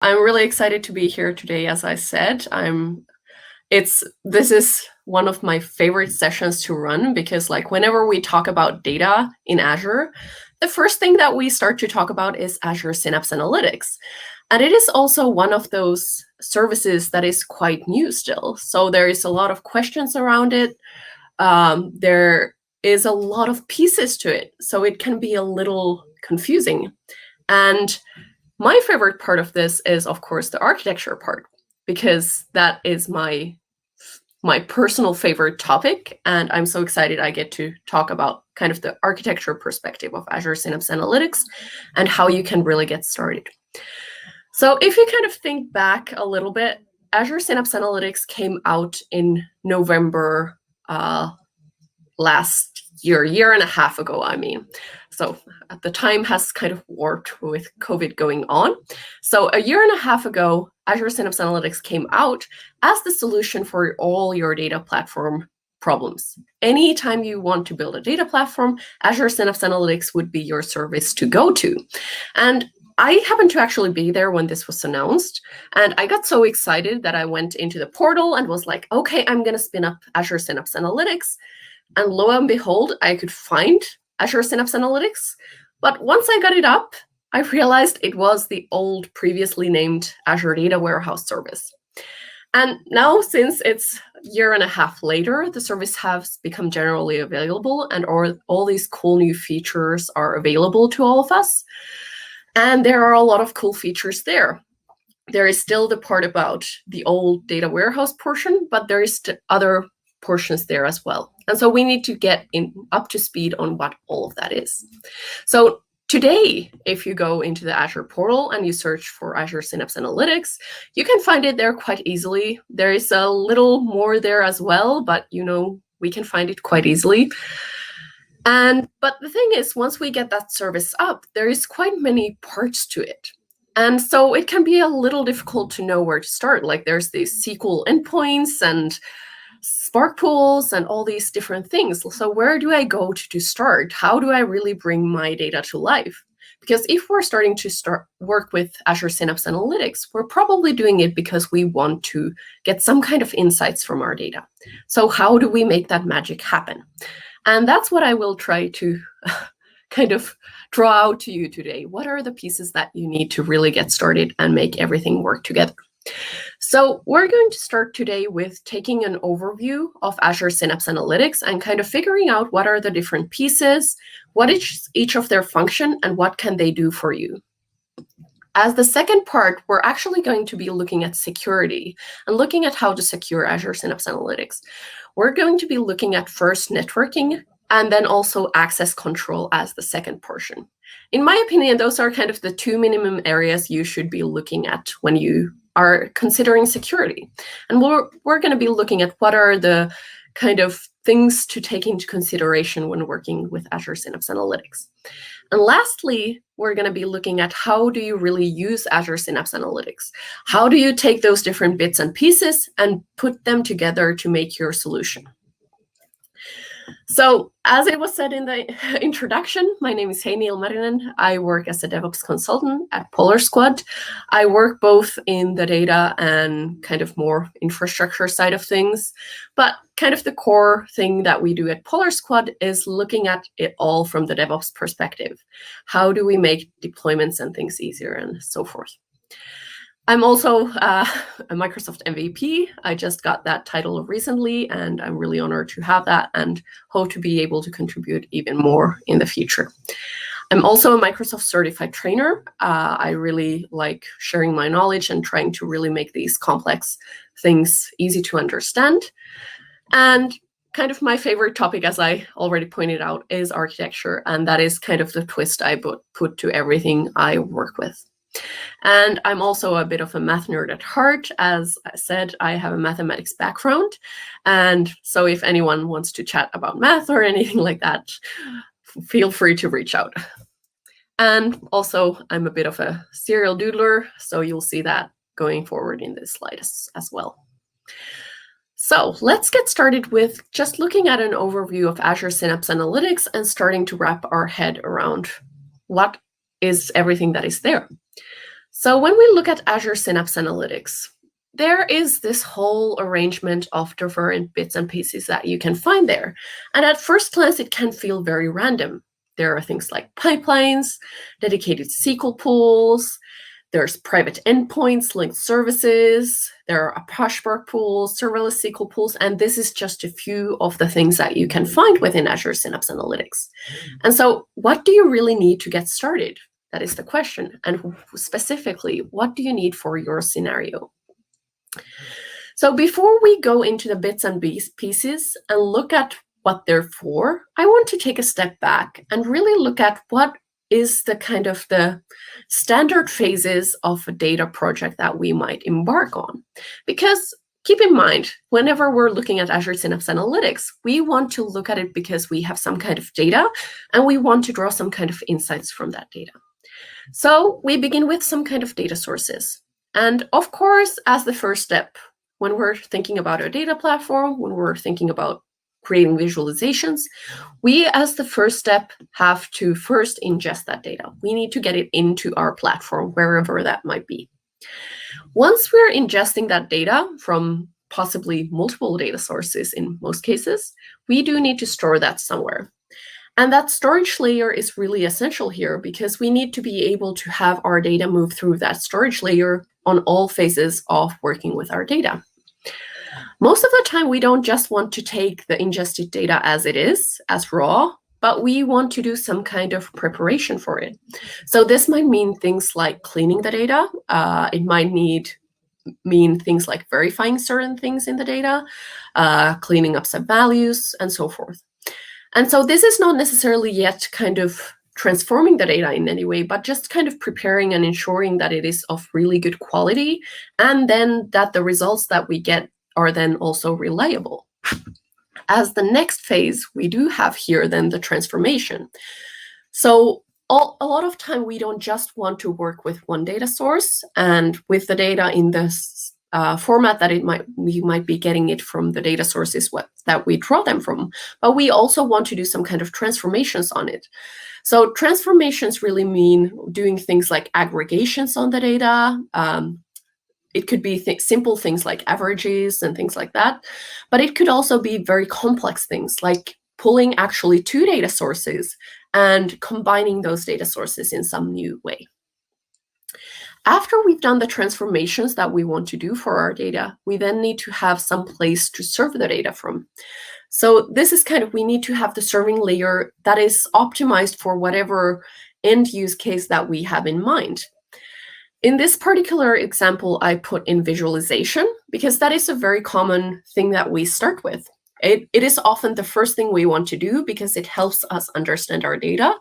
I'm really excited to be here today. As I said, this is one of my favorite sessions to run because whenever we talk about data in Azure, the first thing that we start to talk about is Azure Synapse Analytics. And it is also one of those services that is quite new still. So there is a lot of questions around it. There is a lot of pieces to it, so it can be a little confusing. And my favorite part of this is, of course, the architecture part, because that is my personal favorite topic. And I'm so excited I get to talk about kind of the architecture perspective of Azure Synapse Analytics and how you can really get started. So if you kind of think back a little bit, Azure Synapse Analytics came out in November last year and a half ago, I mean. So at the time has kind of warped with COVID going on. So a year and a half ago, Azure Synapse Analytics came out as the solution for all your data platform problems. Anytime you want to build a data platform, Azure Synapse Analytics would be your service to go to. And I happened to actually be there when this was announced, and I got so excited that I went into the portal and was like, okay, I'm going to spin up Azure Synapse Analytics. And lo and behold, I could find Azure Synapse Analytics. But once I got it up, I realized it was the old previously named Azure Data Warehouse service. And now, since it's a year and a half later, the service has become generally available, and all these cool new features are available to all of us. And there are a lot of cool features there. There is still the part about the old data warehouse portion, but there is other portions there as well. And so we need to get up to speed on what all of that is. So today, if you go into the Azure portal and you search for Azure Synapse Analytics, you can find it there quite easily. There is a little more there as well, but we can find it quite easily. But the thing is, once we get that service up, there is quite many parts to it. And so it can be a little difficult to know where to start. Like there's these SQL endpoints and Spark pools and all these different things. So where do I go to start? How do I really bring my data to life? Because if we're starting to work with Azure Synapse Analytics, we're probably doing it because we want to get some kind of insights from our data. So how do we make that magic happen? And that's what I will try to kind of draw out to you today. What are the pieces that you need to really get started and make everything work together? So we're going to start today with taking an overview of Azure Synapse Analytics and kind of figuring out what are the different pieces, what is each of their function, and what can they do for you. As the second part, we're actually going to be looking at security and looking at how to secure Azure Synapse Analytics. We're going to be looking at first networking and then also access control as the second portion. In my opinion, those are kind of the two minimum areas you should be looking at when you are considering security. And we're going to be looking at what are the kind of things to take into consideration when working with Azure Synapse Analytics. And lastly, we're going to be looking at how do you really use Azure Synapse Analytics? How do you take those different bits and pieces and put them together to make your solution? So as it was said in the introduction, my name is Heini Ilmarinen. I work as a DevOps consultant at Polar Squad. I work both in the data and kind of more infrastructure side of things. But kind of the core thing that we do at Polar Squad is looking at it all from the DevOps perspective. How do we make deployments and things easier and so forth? I'm also a Microsoft MVP. I just got that title recently, and I'm really honored to have that and hope to be able to contribute even more in the future. I'm also a Microsoft certified trainer. I really like sharing my knowledge and trying to really make these complex things easy to understand. And kind of my favorite topic, as I already pointed out, is architecture, and that is kind of the twist I put to everything I work with. And I'm also a bit of a math nerd at heart. As I said, I have a mathematics background. And so if anyone wants to chat about math or anything like that, feel free to reach out. And also, I'm a bit of a serial doodler, so you'll see that going forward in this slide as well. So let's get started with just looking at an overview of Azure Synapse Analytics and starting to wrap our head around what is everything that is there. So when we look at Azure Synapse Analytics, there is this whole arrangement of different bits and pieces that you can find there. And at first glance, it can feel very random. There are things like pipelines, dedicated SQL pools, there's private endpoints, linked services, there are Apospark pools, serverless SQL pools, and this is just a few of the things that you can find within Azure Synapse Analytics. And so what do you really need to get started? That is the question. And specifically, what do you need for your scenario? So before we go into the bits and pieces and look at what they're for, I want to take a step back and really look at what is the kind of the standard phases of a data project that we might embark on. Because keep in mind, whenever we're looking at Azure Synapse Analytics, we want to look at it because we have some kind of data and we want to draw some kind of insights from that data. So we begin with some kind of data sources. And of course, as the first step, when we're thinking about our data platform, when we're thinking about creating visualizations, we, as the first step, have to first ingest that data. We need to get it into our platform, wherever that might be. Once we're ingesting that data from possibly multiple data sources in most cases, we do need to store that somewhere. And that storage layer is really essential here because we need to be able to have our data move through that storage layer on all phases of working with our data. Most of the time, we don't just want to take the ingested data as it is, as raw, but we want to do some kind of preparation for it. So this might mean things like cleaning the data. It might mean things like verifying certain things in the data, cleaning up some values, and so forth. And so this is not necessarily yet kind of transforming the data in any way, but just kind of preparing and ensuring that it is of really good quality, and then that the results that we get are then also reliable. As the next phase, we do have here then the transformation. So a lot of time we don't just want to work with one data source and with the data in this format that we might be getting it from the data sources that we draw them from, but we also want to do some kind of transformations on it. So transformations really mean doing things like aggregations on the data. It could be simple things like averages and things like that, but it could also be very complex things like pulling actually two data sources and combining those data sources in some new way. After we've done the transformations that we want to do for our data, we then need to have some place to serve the data from. So this is we need to have the serving layer that is optimized for whatever end use case that we have in mind. In this particular example, I put in visualization because that is a very common thing that we start with. It is often the first thing we want to do because it helps us understand our data.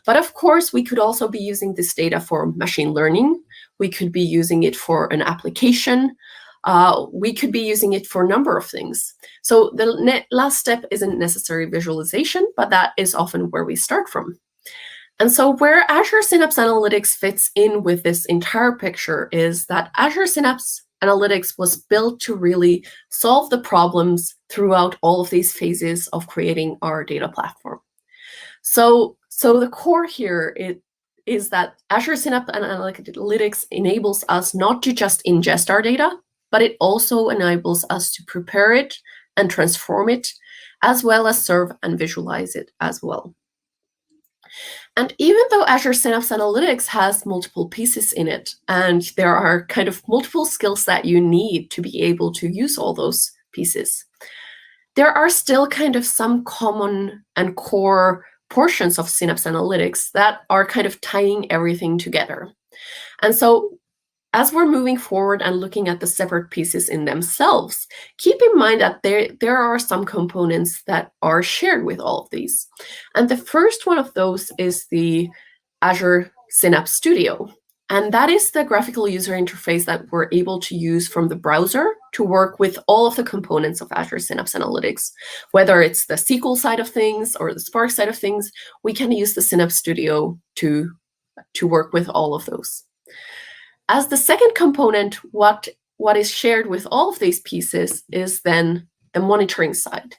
But of course, we could also be using this data for machine learning. We could be using it for an application. We could be using it for a number of things. So the last step isn't necessarily visualization, but that is often where we start from. And so where Azure Synapse Analytics fits in with this entire picture is that Azure Synapse Analytics was built to really solve the problems throughout all of these phases of creating our data platform. So the core here is that Azure Synapse Analytics enables us not to just ingest our data, but it also enables us to prepare it and transform it, as well as serve and visualize it as well. And even though Azure Synapse Analytics has multiple pieces in it, and there are multiple skills that you need to be able to use all those pieces, there are still some common and core portions of Synapse Analytics that are tying everything together. And so as we're moving forward and looking at the separate pieces in themselves, keep in mind that there are some components that are shared with all of these. And the first one of those is the Azure Synapse Studio. And that is the graphical user interface that we're able to use from the browser to work with all of the components of Azure Synapse Analytics. Whether it's the SQL side of things or the Spark side of things, we can use the Synapse Studio to work with all of those. As the second component, what is shared with all of these pieces is then the monitoring side.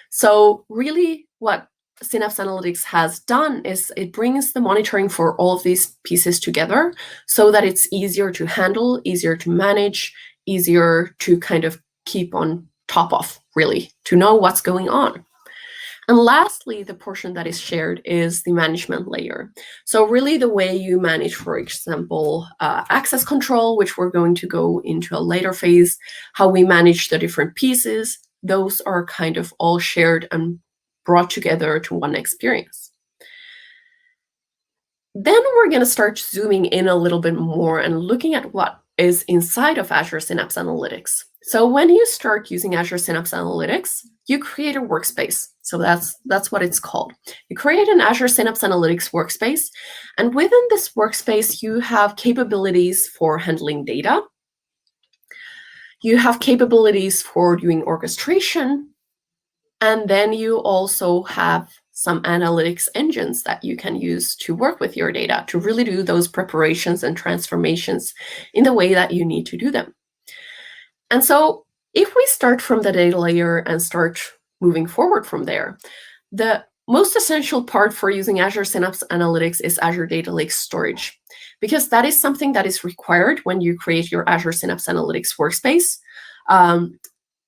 So really what Synapse Analytics has done is it brings the monitoring for all of these pieces together so that it's easier to handle, easier to manage, easier to kind of keep on top of, really, to know what's going on. And lastly, the portion that is shared is the management layer. So really the way you manage, for example, access control, which we're going to go into a later phase, how we manage the different pieces, those are kind of all shared and brought together to one experience. Then we're going to start zooming in a little bit more and looking at what is inside of Azure Synapse Analytics. So when you start using Azure Synapse Analytics, you create a workspace. So that's what it's called. You create an Azure Synapse Analytics workspace, and within this workspace, you have capabilities for handling data. You have capabilities for doing orchestration, and then you also have some analytics engines that you can use to work with your data, to really do those preparations and transformations in the way that you need to do them. And so if we start from the data layer and start moving forward from there, the most essential part for using Azure Synapse Analytics is Azure Data Lake Storage, because that is something that is required when you create your Azure Synapse Analytics workspace.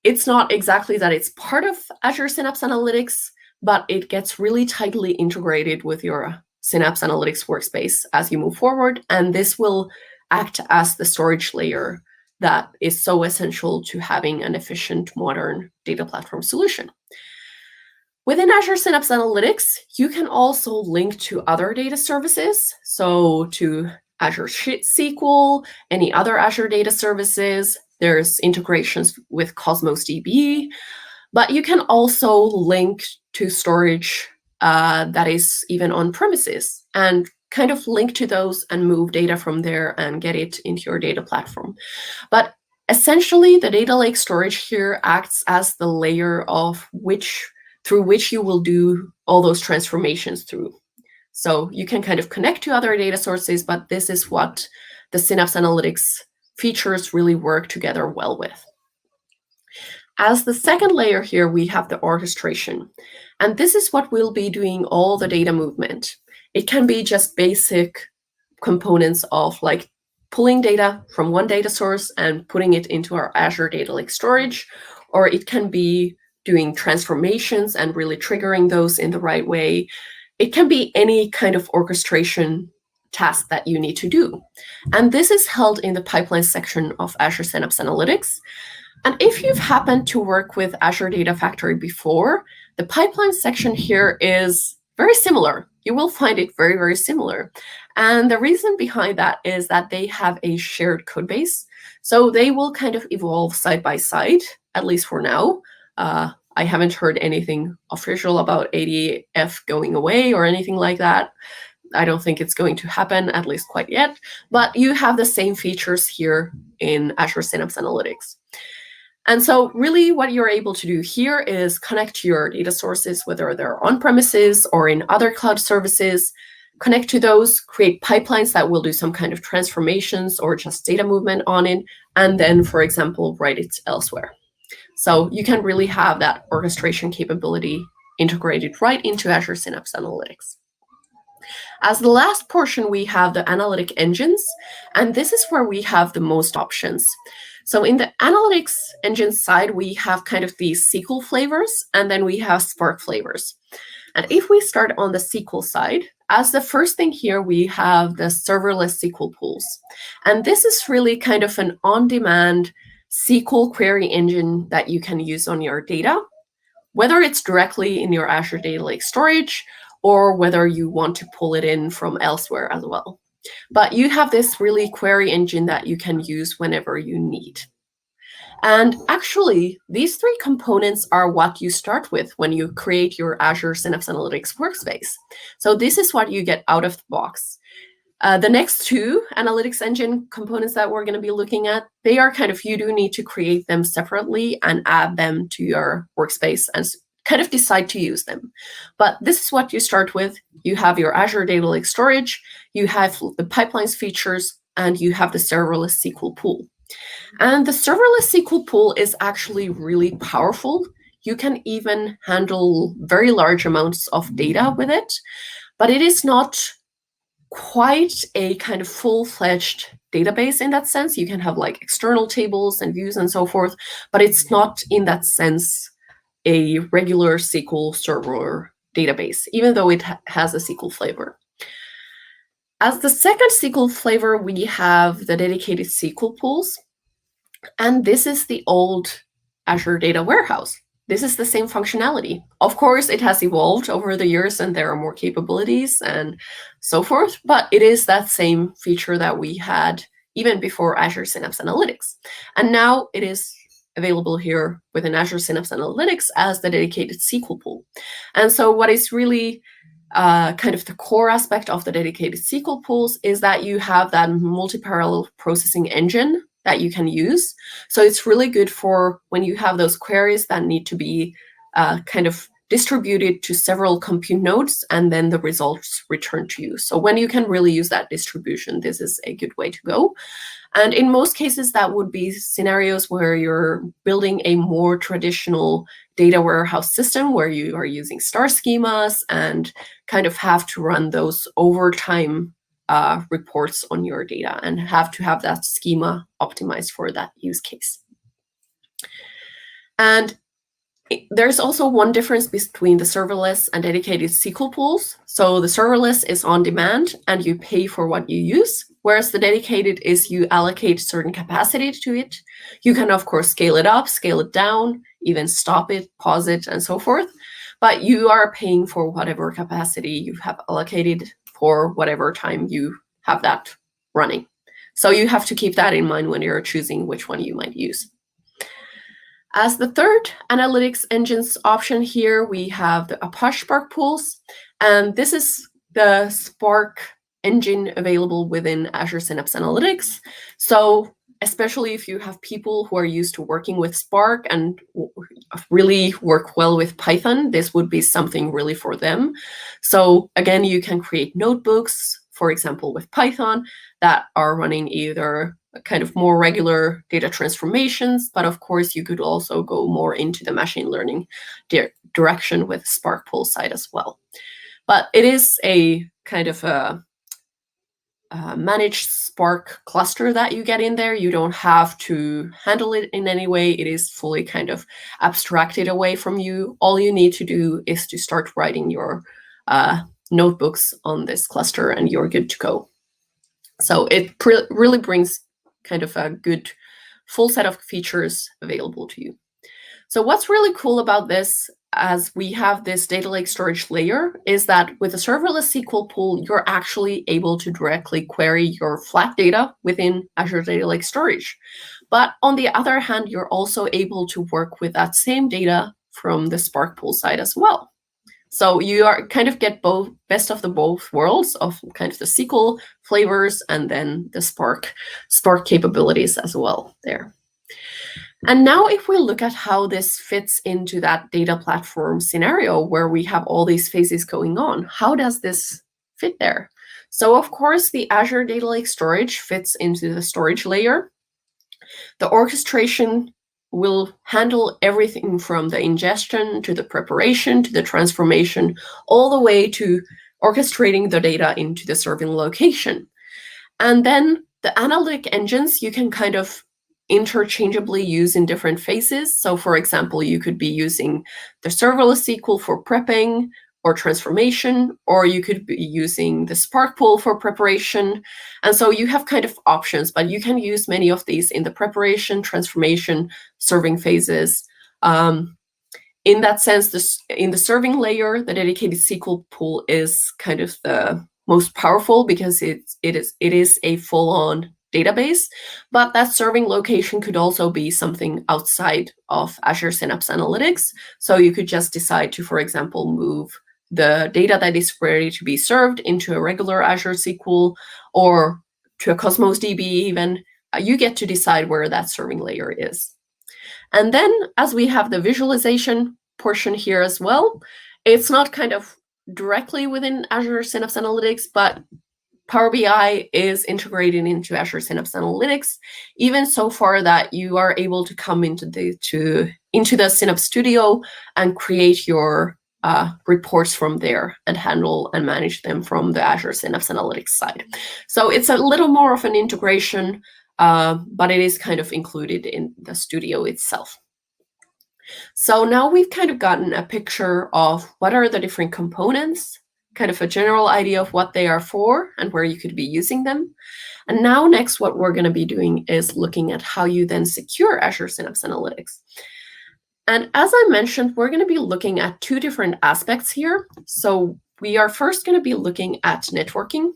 It's not exactly that it's part of Azure Synapse Analytics, but it gets really tightly integrated with your Synapse Analytics workspace as you move forward, and this will act as the storage layer that is so essential to having an efficient, modern data platform solution. Within Azure Synapse Analytics, you can also link to other data services, so to Azure Sql, any other Azure data services. There's integrations with Cosmos DB, but you can also link to storage that is even on premises and kind of link to those and move data from there and get it into your data platform. But essentially, the data lake storage here acts as the layer of through which you will do all those transformations through. So you can kind of connect to other data sources, but this is what the Synapse Analytics features really work together well with. As the second layer here, we have the orchestration. And this is what will be doing all the data movement. It can be just basic components of like pulling data from one data source and putting it into our Azure Data Lake storage, or it can be doing transformations and really triggering those in the right way. It can be any kind of orchestration task that you need to do. And this is held in the pipeline section of Azure Synapse Analytics. And if you've happened to work with Azure Data Factory before, the pipeline section here is very similar. You will find it very, very similar. And the reason behind that is that they have a shared code base. So they will kind of evolve side by side, at least for now. I haven't heard anything official about ADF going away or anything like that. I don't think it's going to happen, at least quite yet. But you have the same features here in Azure Synapse Analytics. And so really what you're able to do here is connect to your data sources, whether they're on-premises or in other cloud services, connect to those, create pipelines that will do some kind of transformations or just data movement on it, and then, for example, write it elsewhere. So you can really have that orchestration capability integrated right into Azure Synapse Analytics. As the last portion, we have the analytic engines, and this is where we have the most options. So in the analytics engine side, we have kind of these SQL flavors, and then we have Spark flavors. And if we start on the SQL side, as the first thing here, we have the serverless Sql Pools. And this is really kind of an on-demand SQL query engine that you can use on your data, whether it's directly in your Azure Data Lake storage or whether you want to pull it in from elsewhere as well. But you have this really query engine that you can use whenever you need. And actually, these three components are what you start with when you create your Azure Synapse Analytics workspace. So this is what you get out of the box. The next two analytics engine components that we're going to be looking at, they are kind of, you do need to create them separately and add them to your workspace and kind of decide to use them. But this is what you start with. You have your Azure Data Lake storage, you have the pipelines features, and you have the serverless Sql Pool. And the serverless Sql Pool is actually really powerful. You can even handle very large amounts of data with it, but it is not quite a kind of full-fledged database in that sense. You can have like external tables and views and so forth, but it's not in that sense a regular SQL Server database, even though it has a SQL flavor. As the second SQL flavor, we have the dedicated SQL Pools, and this is the old Azure Data Warehouse. This is the same functionality. Of course, it has evolved over the years and there are more capabilities and so forth, but it is that same feature that we had even before Azure Synapse Analytics. And now it is available here within Azure Synapse Analytics as the dedicated SQL pool. And so what is really kind of the core aspect of the dedicated SQL pools is that you have that multi-parallel processing engine that you can use. So it's really good for when you have those queries that need to be kind of distributed to several compute nodes and then the results return to you. So when you can really use that distribution, this is a good way to go. And in most cases, that would be scenarios where you're building a more traditional data warehouse system where you are using star schemas and kind of have to run those over time reports on your data and have to have that schema optimized for that use case. And there's also one difference between the serverless and dedicated SQL pools. So the serverless is on demand and you pay for what you use, whereas the dedicated is you allocate certain capacity to it. You can, of course, scale it up, scale it down, even stop it, pause it, and so forth. But you are paying for whatever capacity you have allocated for whatever time you have that running. So you have to keep that in mind when you're choosing which one you might use. As the third analytics engines option here, we have the Apospark Pools, and this is the Spark engine available within Azure Synapse Analytics. So especially if you have people who are used to working with Spark and really work well with Python, this would be something really for them. So again, you can create notebooks, for example, with Python that are running either kind of more regular data transformations, but of course you could also go more into the machine learning direction with Spark Pool side as well. But it is a kind of a managed Spark cluster that you get in there. You don't have to handle it in any way. It is fully kind of abstracted away from you. All you need to do is to start writing your notebooks on this cluster and you're good to go. So it really brings kind of a good full set of features available to you. So what's really cool about this, as we have this data lake storage layer, is that with a serverless SQL pool, you're actually able to directly query your flat data within Azure Data Lake Storage. But on the other hand, you're also able to work with that same data from the Spark Pool side as well. So you are kind of get both best of the both worlds of kind of the SQL flavors and then the Spark capabilities as well there. And now if we look at how this fits into that data platform scenario where we have all these phases going on, how does this fit there? So of course, the Azure Data Lake Storage fits into the storage layer. The orchestration will handle everything from the ingestion to the preparation to the transformation, all the way to orchestrating the data into the serving location. And then the analytic engines you can kind of interchangeably use in different phases. So for example, you could be using the serverless SQL for prepping or transformation, or you could be using the Spark Pool for preparation. And so you have kind of options, but you can use many of these in the preparation, transformation, serving phases. In that sense, in the serving layer, the dedicated SQL pool is kind of the most powerful because it is a full-on database, but that serving location could also be something outside of Azure Synapse Analytics. So you could just decide to, for example, move the data that is ready to be served into a regular Azure SQL or to a Cosmos DB even. You get to decide where that serving layer is. And then as we have the visualization portion here as well, it's not kind of directly within Azure Synapse Analytics, but Power BI is integrated into Azure Synapse Analytics, even so far that you are able to come into into the Synapse Studio and create your reports from there and handle and manage them from the Azure Synapse Analytics side. So it's a little more of an integration, but it is kind of included in the studio itself. So now we've kind of gotten a picture of what are the different components, kind of a general idea of what they are for and where you could be using them. And now next, what we're going to be doing is looking at how you then secure Azure Synapse Analytics. And as I mentioned, we're going to be looking at two different aspects here. So we are first going to be looking at networking.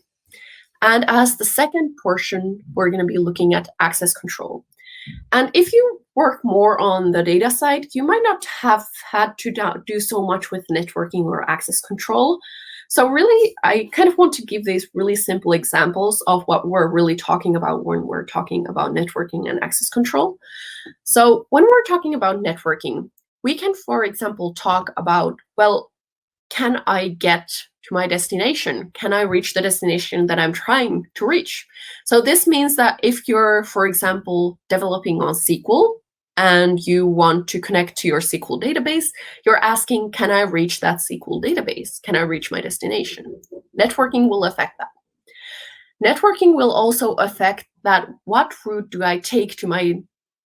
And as the second portion, we're going to be looking at access control. And if you work more on the data side, you might not have had to do so much with networking or access control. So really, I kind of want to give these really simple examples of what we're really talking about when we're talking about networking and access control. So when we're talking about networking, we can, for example, talk about, well, can I get to my destination? Can I reach the destination that I'm trying to reach? So this means that if you're, for example, developing on SQL and you want to connect to your SQL database, you're asking, can I reach that SQL database? Can I reach my destination? Networking will affect that. Networking will also affect that what route do I take to my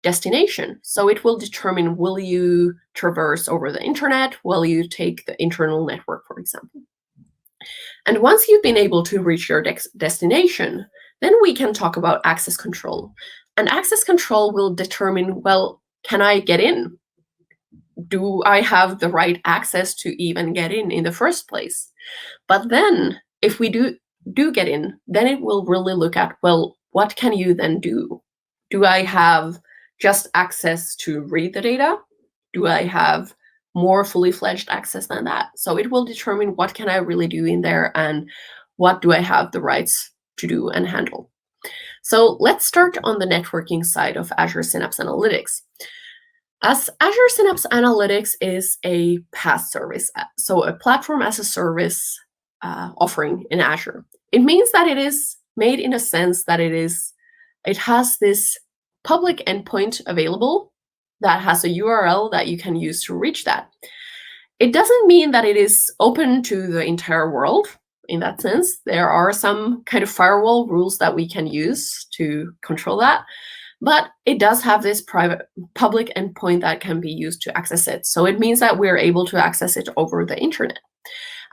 destination? So it will determine, will you traverse over the internet? Will you take the internal network, for example? And once you've been able to reach your destination, then we can talk about access control. And access control will determine, well, can I get in? Do I have the right access to even get in the first place? But then if we do get in, then it will really look at, well, what can you then do? Do I have just access to read the data? Do I have more fully fledged access than that? So it will determine what can I really do in there and what do I have the rights to do and handle. So let's start on the networking side of Azure Synapse Analytics. As Azure Synapse Analytics is a PaaS service, so a platform as a service offering in Azure. It means that it is made in a sense that it has this public endpoint available that has a URL that you can use to reach that. It doesn't mean that it is open to the entire world. In that sense, there are some kind of firewall rules that we can use to control that, but it does have this private public endpoint that can be used to access it. So it means that we're able to access it over the internet.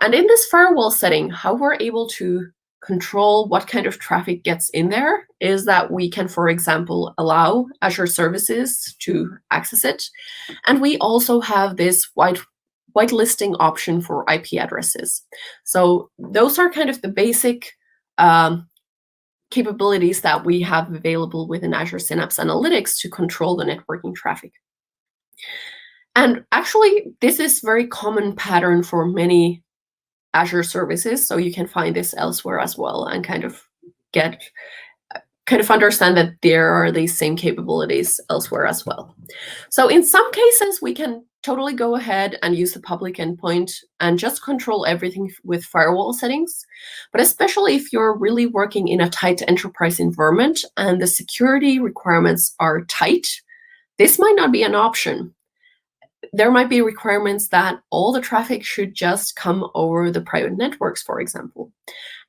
And in this firewall setting, how we're able to control what kind of traffic gets in there is that we can, for example, allow Azure services to access it. And we also have this whitelisting option for IP addresses. So those are kind of the basic capabilities that we have available within Azure Synapse Analytics to control the networking traffic. And actually, this is very common pattern for many Azure services, so you can find this elsewhere as well and kind of understand that there are these same capabilities elsewhere as well. So in some cases, we can totally go ahead and use the public endpoint and just control everything with firewall settings. But especially if you're really working in a tight enterprise environment and the security requirements are tight, this might not be an option. There might be requirements that all the traffic should just come over the private networks, for example.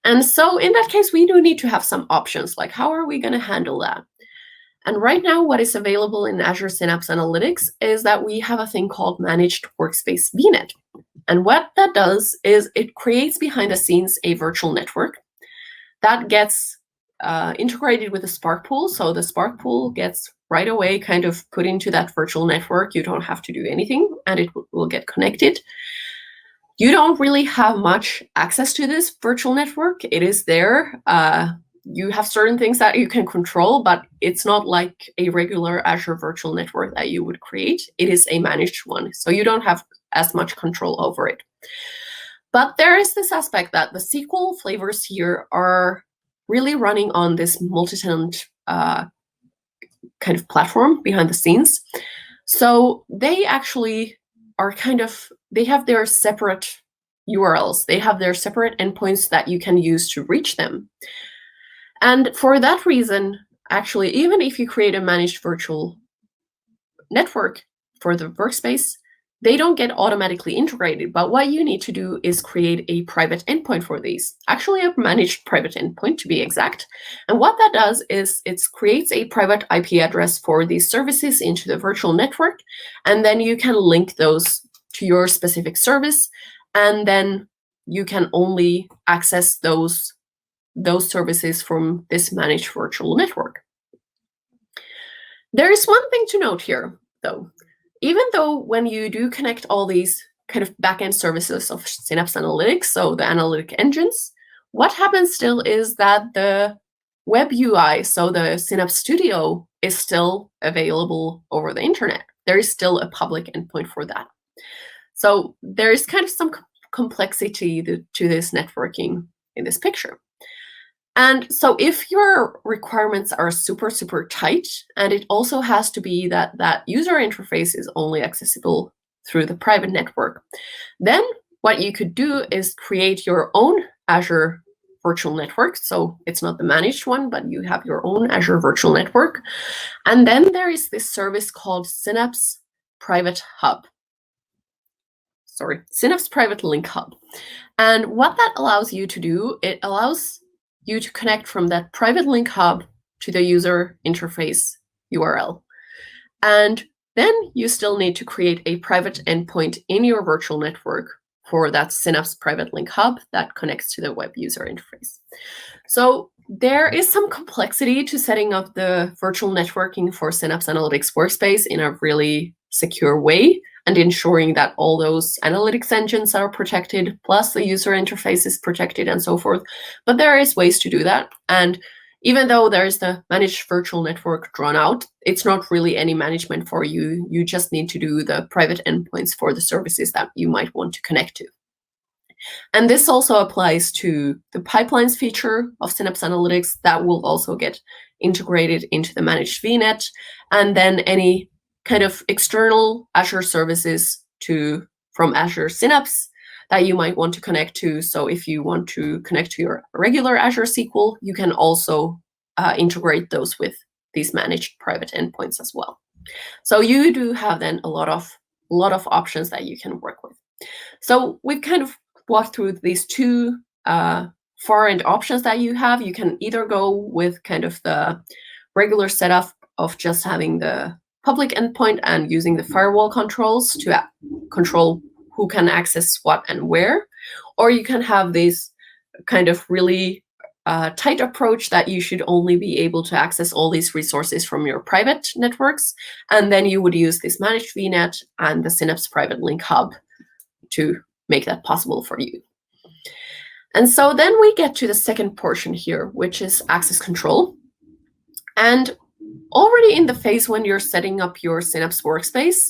And so in that case, we do need to have some options, like how are we going to handle that? And right now, what is available in Azure Synapse Analytics is that we have a thing called Managed Workspace VNet. And what that does is it creates behind the scenes a virtual network that gets integrated with the Spark Pool. So the Spark Pool gets right away kind of put into that virtual network. You don't have to do anything, and it will get connected. You don't really have much access to this virtual network. It is there. You have certain things that you can control, but it's not like a regular Azure virtual network that you would create. It is a managed one, so you don't have as much control over it. But there is this aspect that the SQL flavors here are really running on this multi-tenant kind of platform behind the scenes. So they actually are they have their separate URLs. They have their separate endpoints that you can use to reach them. And for that reason, actually, even if you create a managed virtual network, for the workspace, they don't get automatically integrated. But what you need to do is create a private endpoint for these, actually a managed private endpoint to be exact. And what that does is it creates a private IP address for these services into the virtual network. And then you can link those to your specific service. And then you can only access those services from this managed virtual network. There is one thing to note here, though. Even though when you do connect all these kind of backend services of Synapse Analytics, so the analytic engines, what happens still is that the web UI, so the Synapse Studio, is still available over the internet. There is still a public endpoint for that. So there is kind of some complexity to this networking in this picture. And so if your requirements are super, super tight, and it also has to be that that user interface is only accessible through the private network, then what you could do is create your own Azure virtual network. So it's not the managed one, but you have your own Azure virtual network. And then there is this service called Synapse Private Hub. Synapse Private Link Hub. And what that allows you to do, it allows you to connect from that private link hub to the user interface URL. And then you still need to create a private endpoint in your virtual network for that Synapse Private Link Hub that connects to the web user interface. So there is some complexity to setting up the virtual networking for Synapse Analytics Workspace in a really secure way, and ensuring that all those analytics engines are protected, plus the user interface is protected and so forth. But there is ways to do that. And even though there's the managed virtual network drawn out, it's not really any management for you. You just need to do the private endpoints for the services that you might want to connect to. And this also applies to the pipelines feature of Synapse Analytics that will also get integrated into the managed VNet, and then any kind of external Azure services from Azure Synapse that you might want to connect to. So if you want to connect to your regular Azure SQL, you can also integrate those with these managed private endpoints as well. So you do have then a lot of options that you can work with. So we've kind of walked through these two far-end options that you have. You can either go with kind of the regular setup of just having the public endpoint and using the firewall controls to control who can access what and where, or you can have this kind of really tight approach that you should only be able to access all these resources from your private networks, and then you would use this managed VNet and the Synapse Private Link Hub to make that possible for you. And so then we get to the second portion here, which is access control. And already in the phase when you're setting up your Synapse workspace,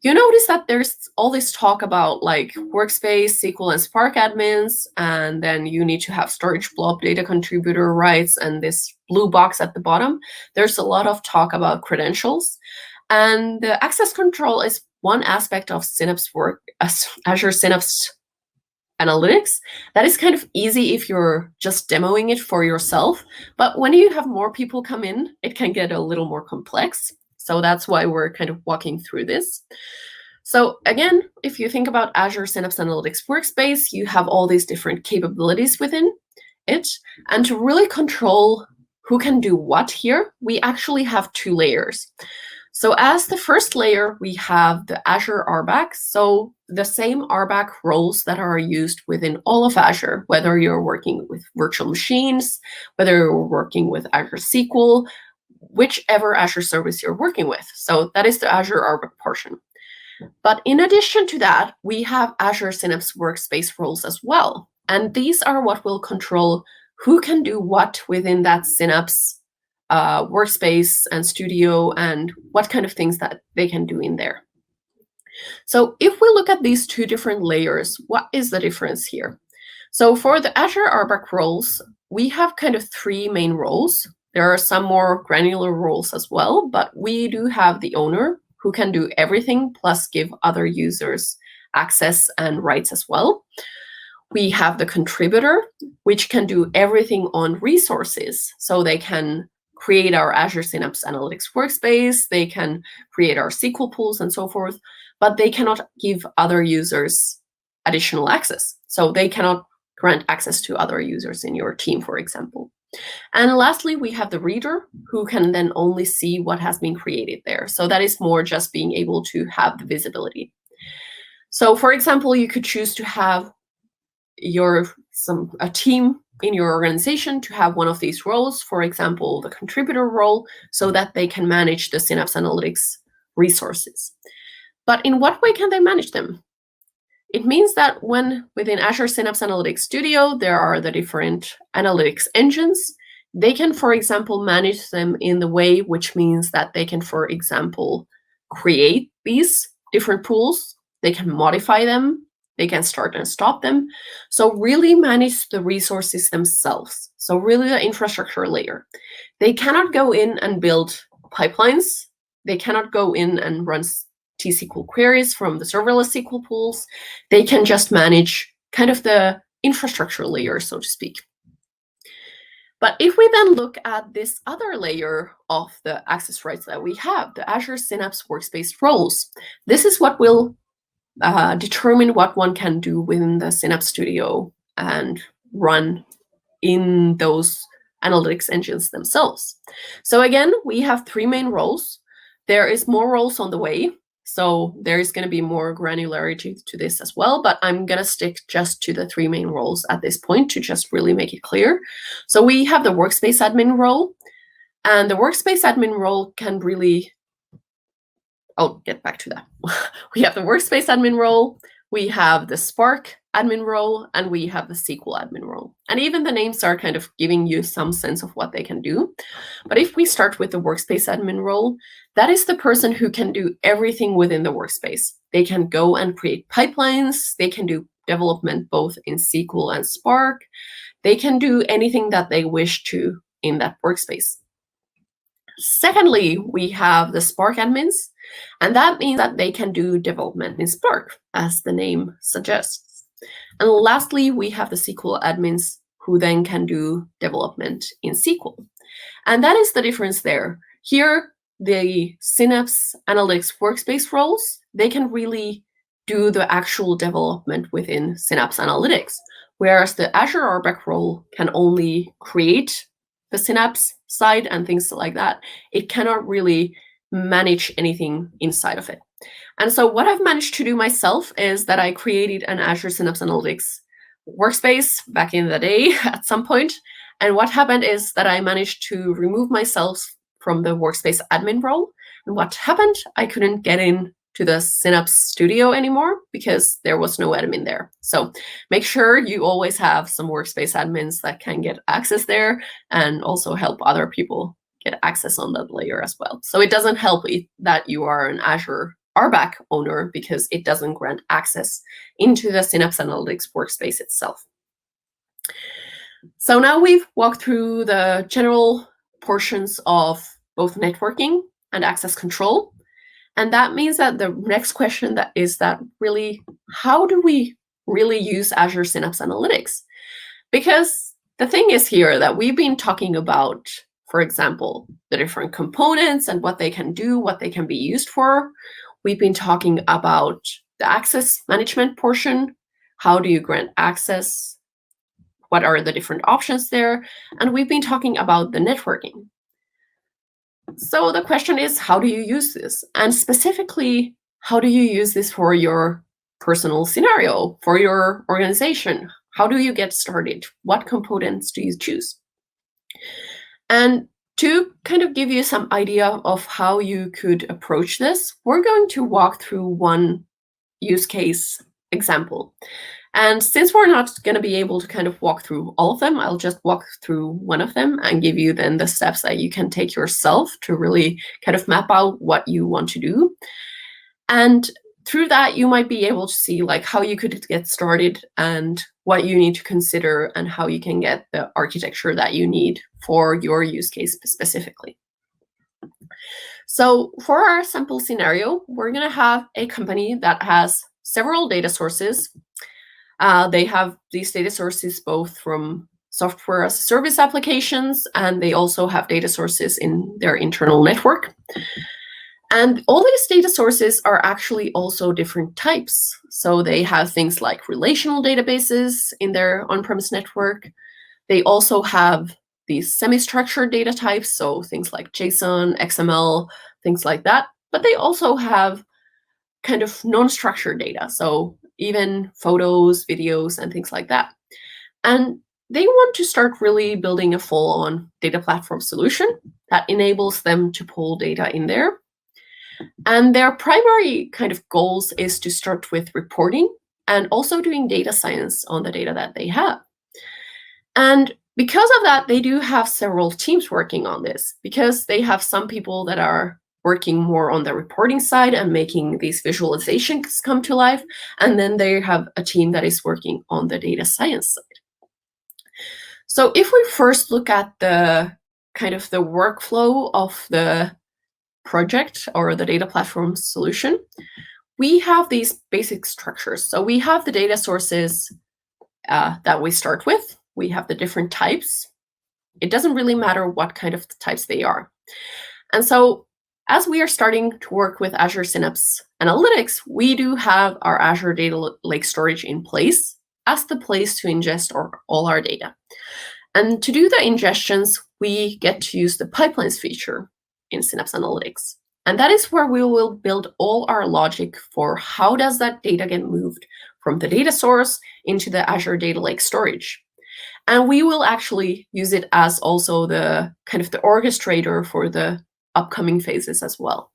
you notice that there's all this talk about like Workspace, Sql, and Spark admins, and then you need to have storage blob data contributor rights and this blue box at the bottom. There's a lot of talk about credentials. And the access control is one aspect of Azure Synapse Analytics that is kind of easy if you're just demoing it for yourself. But when you have more people come in, it can get a little more complex. So that's why we're kind of walking through this. So again, if you think about Azure Synapse Analytics Workspace, you have all these different capabilities within it. And to really control who can do what here, we actually have two layers. So as the first layer, we have the Azure Rbac. So the same Rbac roles that are used within all of Azure, whether you're working with virtual machines, whether you're working with Azure SQL, whichever Azure service you're working with. So that is the Azure Rbac portion. But in addition to that, we have Azure Synapse Workspace roles as well. And these are what will control who can do what within that Synapse workspace and studio, and what kind of things that they can do in there. So if we look at these two different layers, what is the difference here? So for the Azure Rbac roles, we have kind of three main roles. There are some more granular roles as well, but we do have the owner who can do everything, plus give other users access and rights as well. We have the contributor, which can do everything on resources. So they can create our Azure Synapse Analytics workspace, they can create our Sql pools and so forth, but they cannot give other users additional access. So they cannot grant access to other users in your team, for example. And lastly, we have the reader, who can then only see what has been created there. So that is more just being able to have the visibility. So for example, you could choose to have a team in your organization to have one of these roles, for example, the contributor role, so that they can manage the Synapse Analytics resources. But in what way can they manage them? It means that when within Azure Synapse Analytics Studio, there are the different analytics engines, they can, for example, manage them in the way which means that they can, for example, create these different pools, they can modify them, they can start and stop them. So really manage the resources themselves. So really the infrastructure layer. They cannot go in and build pipelines. They cannot go in and run T-SQL queries from the serverless SQL pools. They can just manage kind of the infrastructure layer, so to speak. But if we then look at this other layer of the access rights that we have, the Azure Synapse Workspace roles, this is what will determine what one can do within the Synapse Studio and run in those analytics engines themselves. So again, we have 3 main roles. There is more roles on the way. So there is going to be more granularity to this as well, but I'm going to stick just to the 3 main roles at this point to just really make it clear. So we have the Workspace Admin role, and the Workspace Admin role can really, I'll get back to that. We have the Workspace Admin role, we have the Spark admin role, and we have the SQL admin role. And even the names are kind of giving you some sense of what they can do. But if we start with the Workspace admin role, that is the person who can do everything within the workspace. They can go and create pipelines. They can do development both in SQL and Spark. They can do anything that they wish to in that workspace. Secondly, we have the Spark admins, and that means that they can do development in Spark, as the name suggests. And lastly, we have the SQL admins, who then can do development in SQL. And that is the difference there. Here, the Synapse Analytics Workspace roles, they can really do the actual development within Synapse Analytics, whereas the Azure Rbac role can only create the Synapse side and things like that. It cannot really manage anything inside of it. And so what I've managed to do myself is that I created an Azure Synapse Analytics workspace back in the day at some point. And what happened is that I managed to remove myself from the Workspace admin role. And what happened, I couldn't get in to the Synapse Studio anymore because there was no admin there. So make sure you always have some Workspace admins that can get access there and also help other people get access on that layer as well. So it doesn't help that you are an Azure Rbac owner because it doesn't grant access into the Synapse Analytics workspace itself. So now we've walked through the general portions of both networking and access control. And that means that the next question is really, how do we really use Azure Synapse Analytics? Because the thing is here that we've been talking about, for example, the different components and what they can do, what they can be used for. We've been talking about the access management portion. How do you grant access? What are the different options there? And we've been talking about the networking. So the question is, how do you use this? And specifically, how do you use this for your personal scenario, for your organization? How do you get started? What components do you choose? And to kind of give you some idea of how you could approach this, we're going to walk through one use case example. And since we're not going to be able to kind of walk through all of them, I'll just walk through one of them and give you then the steps that you can take yourself to really kind of map out what you want to do. And through that, you might be able to see like how you could get started and what you need to consider and how you can get the architecture that you need for your use case specifically. So for our sample scenario, we're going to have a company that has several data sources. They have these data sources both from software as a service applications, and they also have data sources in their internal network. And all these data sources are actually also different types. So they have things like relational databases in their on-premise network. They also have these semi-structured data types, so things like JSON, XML, things like that. But they also have kind of non-structured data, so even photos, videos, and things like that. And they want to start really building a full-on data platform solution that enables them to pull data in there. And their primary kind of goals is to start with reporting and also doing data science on the data that they have. And because of that, they do have several teams working on this, because they have some people that are working more on the reporting side and making these visualizations come to life. And then they have a team that is working on the data science side. So if we first look at the kind of the workflow of the project or the data platform solution, we have these basic structures. So we have the data sources that we start with. We have the different types. It doesn't really matter what kind of types they are. And so as we are starting to work with Azure Synapse Analytics, we do have our Azure Data Lake Storage in place as the place to ingest all our data. And to do the ingestions, we get to use the pipelines feature in Synapse Analytics. And that is where we will build all our logic for how does that data get moved from the data source into the Azure Data Lake Storage. And we will actually use it as also the kind of the orchestrator for the upcoming phases as well.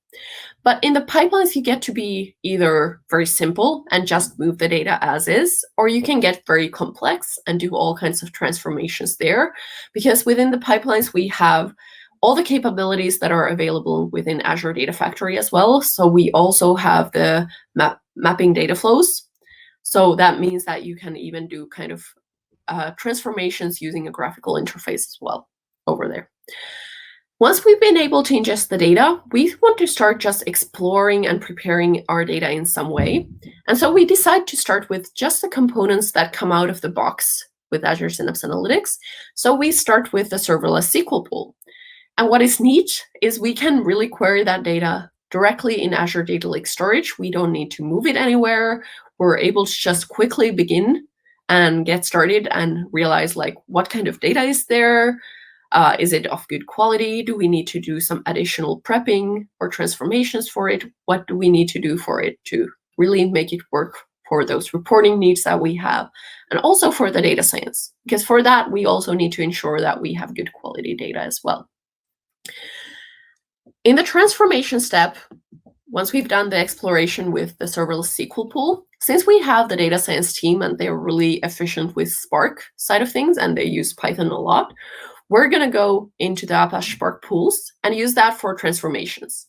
But in the pipelines, you get to be either very simple and just move the data as is, or you can get very complex and do all kinds of transformations there. Because within the pipelines, we have all the capabilities that are available within Azure Data Factory as well. So we also have the mapping data flows. So that means that you can even do kind of transformations using a graphical interface as well over there. Once we've been able to ingest the data, we want to start just exploring and preparing our data in some way. And so we decide to start with just the components that come out of the box with Azure Synapse Analytics. So we start with the serverless Sql Pool. And what is neat is we can really query that data directly in Azure Data Lake Storage. We don't need to move it anywhere. We're able to just quickly begin and get started and realize like what kind of data is there. Is it of good quality? Do we need to do some additional prepping or transformations for it? What do we need to do for it to really make it work for those reporting needs that we have, and also for the data science? Because for that, we also need to ensure that we have good quality data as well. In the transformation step, once we've done the exploration with the serverless Sql Pool, since we have the data science team and they're really efficient with Spark side of things and they use Python a lot, we're going to go into the Apospark Pools and use that for transformations.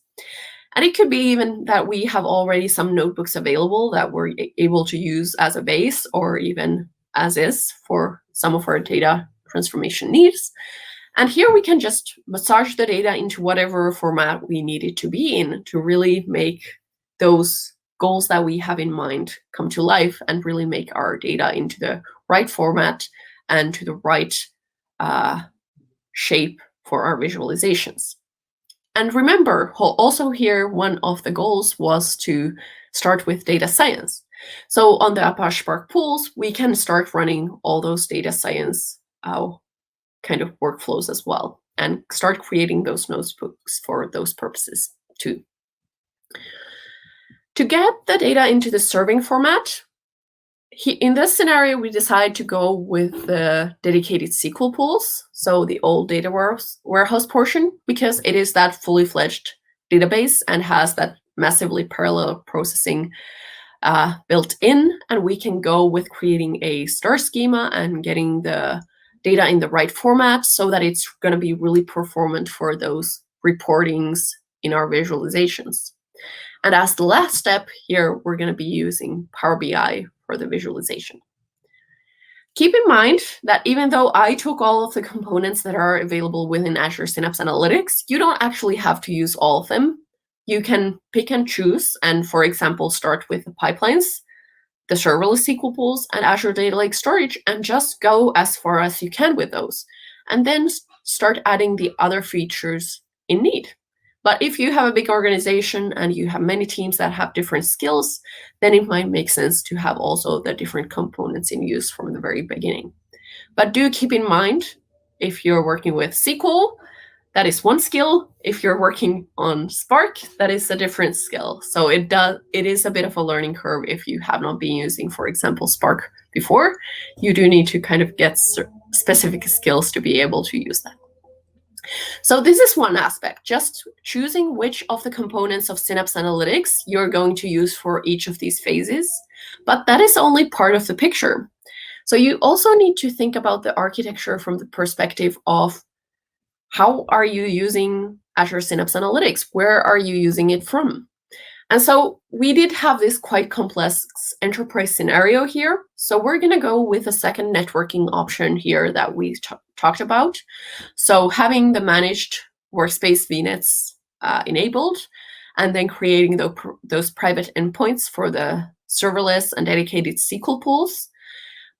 And it could be even that we have already some notebooks available that we're able to use as a base or even as is for some of our data transformation needs. And here we can just massage the data into whatever format we need it to be in to really make those goals that we have in mind come to life and really make our data into the right format and to the right shape for our visualizations. And remember, also here, one of the goals was to start with data science. So on the Apospark Pools, we can start running all those data science kind of workflows as well and start creating those notebooks for those purposes too. To get the data into the serving format, in this scenario, we decide to go with the dedicated Sql pools, so the old data warehouse portion, because it is that fully fledged database and has that massively parallel processing built in. And we can go with creating a star schema and getting the data in the right format so that it's going to be really performant for those reportings in our visualizations. And as the last step here, we're going to be using Power BI for the visualization. Keep in mind that even though I took all of the components that are available within Azure Synapse Analytics, you don't actually have to use all of them. You can pick and choose and, for example, start with the pipelines, the serverless SQL pools and Azure Data Lake Storage and just go as far as you can with those. And then start adding the other features in need. But if you have a big organization and you have many teams that have different skills, then it might make sense to have also the different components in use from the very beginning. But do keep in mind, if you're working with SQL, that is one skill. If you're working on Spark, that is a different skill. So it is a bit of a learning curve if you have not been using, for example, Spark before. You do need to kind of get specific skills to be able to use that. So this is one aspect, just choosing which of the components of Synapse Analytics you're going to use for each of these phases. But that is only part of the picture. So you also need to think about the architecture from the perspective of how are you using Azure Synapse Analytics? Where are you using it from? And so we did have this quite complex enterprise scenario here. So we're going to go with a second networking option here that we talked about. So having the managed workspace VNets enabled, and then creating those private endpoints for the serverless and dedicated SQL pools.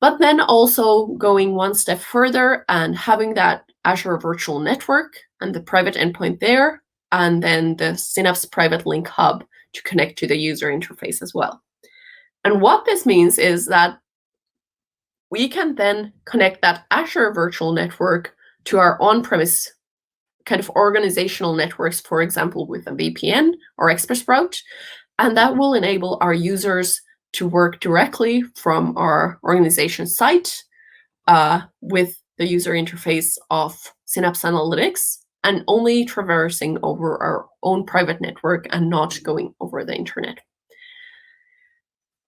But then also going one step further and having that Azure Virtual Network and the private endpoint there, and then the Synapse Private Link Hub to connect to the user interface as well. And what this means is that we can then connect that Azure Virtual Network to our on-premise kind of organizational networks, for example, with a VPN or ExpressRoute, and that will enable our users to work directly from our organization site with the user interface of Synapse Analytics and only traversing over our own private network and not going over the internet.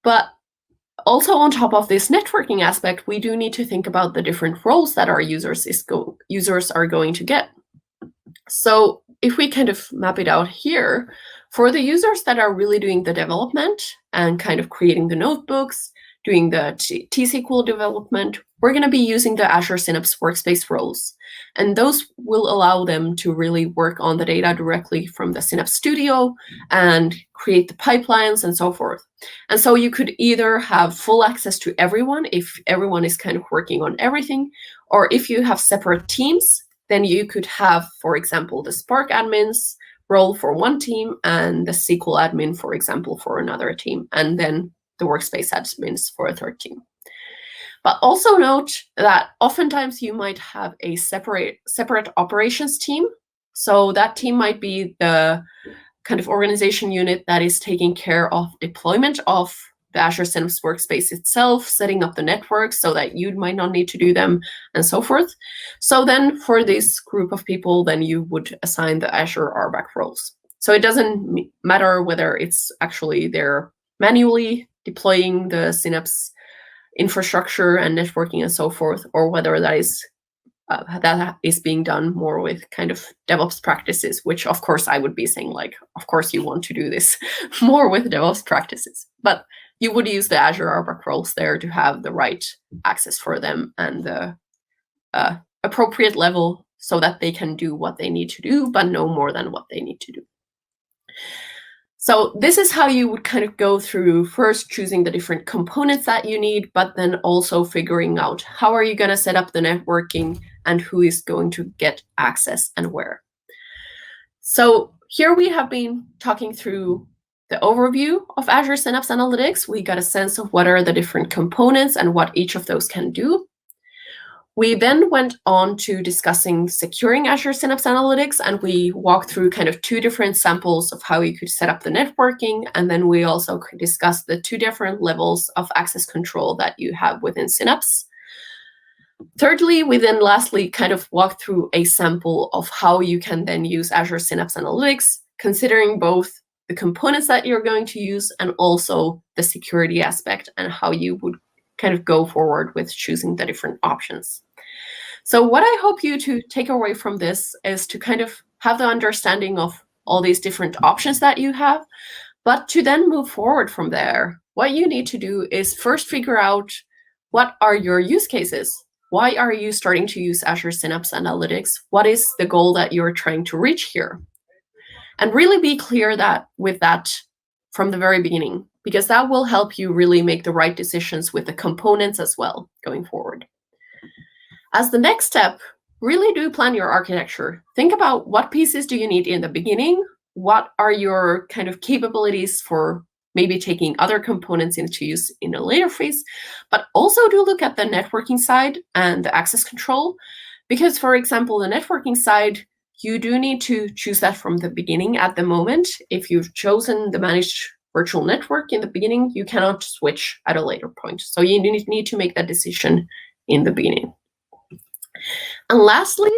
But also on top of this networking aspect, we do need to think about the different roles that our users are going to get. So if we kind of map it out here, for the users that are really doing the development and kind of creating the notebooks, doing the T-SQL development, we're going to be using the Azure Synapse Workspace roles. And those will allow them to really work on the data directly from the Synapse Studio and create the pipelines and so forth. And so you could either have full access to everyone if everyone is kind of working on everything, or if you have separate teams, then you could have, for example, the Spark admins role for one team and the SQL admin, for example, for another team, and then the workspace admins for a third team. But also note that oftentimes you might have a separate operations team. So that team might be the kind of organization unit that is taking care of deployment of the Azure Synapse Workspace itself, setting up the networks so that you might not need to do them, and so forth. So then for this group of people, then you would assign the Azure Rbac roles. So it doesn't matter whether it's actually they're manually deploying the Synapse infrastructure and networking and so forth, or whether that is being done more with kind of DevOps practices, which of course I would be saying, like, of course you want to do this more with DevOps practices, but you would use the Azure Rbac roles there to have the right access for them and the appropriate level so that they can do what they need to do, but no more than what they need to do. So this is how you would kind of go through first choosing the different components that you need, but then also figuring out how are you going to set up the networking and who is going to get access and where. So here we have been talking through the overview of Azure Synapse Analytics. We got a sense of what are the different components and what each of those can do. We then went on to discussing securing Azure Synapse Analytics, and we walked through kind of two different samples of how you could set up the networking. And then we also discussed the two different levels of access control that you have within Synapse. Thirdly, we then lastly kind of walked through a sample of how you can then use Azure Synapse Analytics, considering both the components that you're going to use and also the security aspect and how you would kind of go forward with choosing the different options. So what I hope you to take away from this is to kind of have the understanding of all these different options that you have, but to then move forward from there. What you need to do is first figure out what are your use cases. Why are you starting to use Azure Synapse Analytics? What is the goal that you're trying to reach here? And really be clear that with that from the very beginning. because that will help you really make the right decisions with the components as well going forward. As the next step, really do plan your architecture. Think about what pieces do you need in the beginning? What are your kind of capabilities for maybe taking other components into use in a later phase? But also do look at the networking side and the access control. Because, for example, the networking side, you do need to choose that from the beginning at the moment. If you've chosen the managed virtual network in the beginning, you cannot switch at a later point. So you need to make that decision in the beginning. And lastly,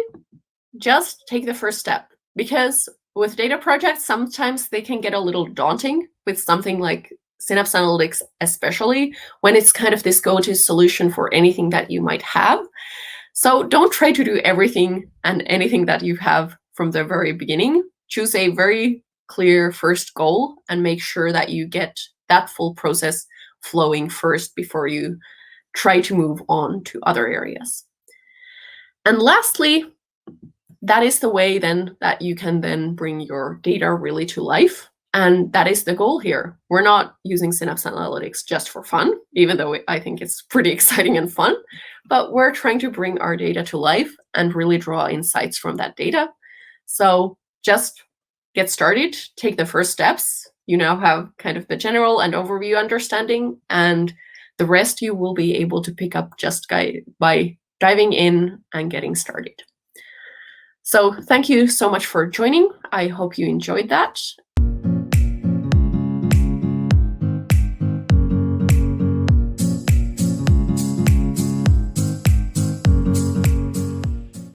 just take the first step, because with data projects, sometimes they can get a little daunting with something like Synapse Analytics, especially when it's kind of this go-to solution for anything that you might have. So don't try to do everything and anything that you have from the very beginning. Choose a very clear first goal and make sure that you get that full process flowing first before you try to move on to other areas. And lastly, that is the way then that you can then bring your data really to life. And that is the goal here. We're not using Synapse Analytics just for fun, even though I think it's pretty exciting and fun, but we're trying to bring our data to life and really draw insights from that data. So just get started, take the first steps. You now have kind of the general and overview understanding, and the rest you will be able to pick up just by diving in and getting started. So thank you so much for joining. I hope you enjoyed that.